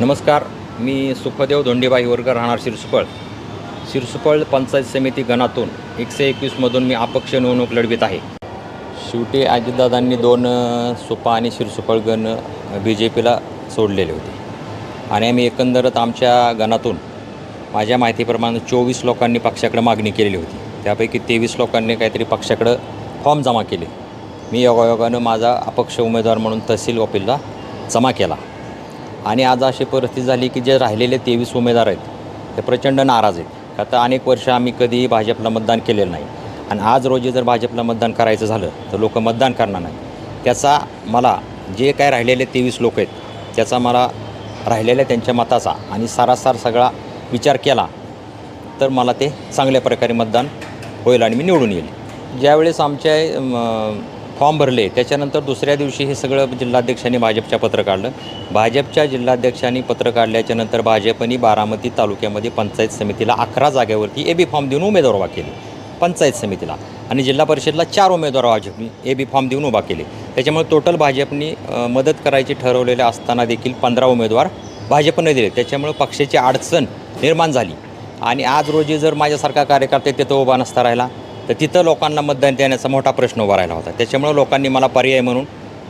नमस्कार. मी सुखदेव धोंडेबाई वर्गर राहणार शिरसुपळ पंचायत समिती गणातून 121मधून मी अपक्ष निवडणूक लढवित आहे. शेवटी अजितदादांनी 2 सुपा आणि शिरसुपळ गण BJPला सोडलेले होते आणि आम्ही एकंदरच आमच्या गणातून माझ्या माहितीप्रमाणे 24 लोकांनी पक्षाकडे मागणी केलेली होती. त्यापैकी 23 लोकांनी काहीतरी पक्षाकडं फॉर्म जमा केले. मी योगायोगानं माझा अपक्ष उमेदवार म्हणून तहसील ऑफिसला जमा केला आणि आज अशी परिस्थिती झाली की जे राहिलेले 23 उमेदवार आहेत ते प्रचंड नाराज आहेत. आता अनेक वर्ष आम्ही कधीही भाजपला मतदान केलेलं नाही आणि आज रोजी जर भाजपला मतदान करायचं झालं तर लोक मतदान करणार नाही. त्याचा मला जे काय राहिलेले 23 लोक आहेत त्याचा मला राहिलेल्या त्यांच्या मताचा आणि सारासार सगळा विचार केला तर मला ते चांगल्या प्रकारे मतदान होईल आणि मी निवडून येईल. ज्यावेळेस आमच्या फॉर्म भरले त्याच्यानंतर दुसऱ्या दिवशी हे सगळं जिल्हाध्यक्षांनी भाजपच्या पत्र काढलं. भाजपच्या जिल्हाध्यक्षांनी पत्र काढल्याच्यानंतर भाजपनी बारामती तालुक्यामध्ये पंचायत समितीला 11 जागेवरती AB फॉर्म देऊन उमेदवार उभा केले पंचायत समितीला आणि जिल्हा परिषदला 4 उमेदवार भाजपनी AB फॉर्म देऊन उभा केले. त्याच्यामुळे टोटल भाजपनी मदत करायची ठरवलेले असताना देखील 15 उमेदवार भाजपने दिले. त्याच्यामुळे पक्षाची अडचण निर्माण झाली आणि आज रोजी जर माझ्यासारखा कार्यकर्ता तिथं उभा नसता राहिला तर तिथं लोकांना मतदान देण्याचा मोठा प्रश्न उभा राहिला होता. त्याच्यामुळे लोकांनी मला पर्याय म्हणून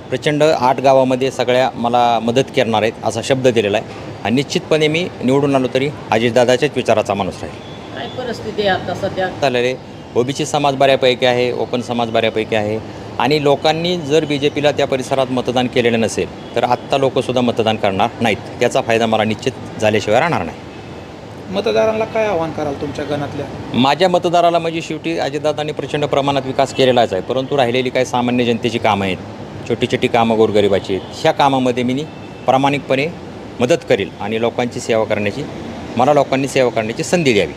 प्रचंड 8 गावामध्ये सगळ्या मला मदत करणार आहेत असा शब्द दिलेला आहे आणि निश्चितपणे मी निवडून आलो तरी अजितदादाच्याच विचाराचा माणूस राहील. काय परिस्थिती आहे आता सध्या? झालेले OBC समाज बऱ्यापैकी आहे, ओपन समाज बऱ्यापैकी आहे आणि लोकांनी जर BJPला त्या परिसरात मतदान केलेलं नसेल तर आत्ता लोकंसुद्धा मतदान करणार नाहीत. त्याचा फायदा मला निश्चित झाल्याशिवाय राहणार नाही. मतदारांना काय आव्हान कराल तुमच्या गणातल्या? माझ्या मतदाराला म्हणजे शेवटी अजितदादांनी प्रचंड प्रमाणात विकास केलेलाच आहे, परंतु राहिलेली काही सामान्य जनतेची कामं आहेत, छोटी छोटी कामं गोरगरिबाची आहेत. ह्या कामामध्ये मी प्रामाणिकपणे मदत करेल आणि लोकांची सेवा करण्याची मला लोकांनी सेवा करण्याची संधी द्यावी.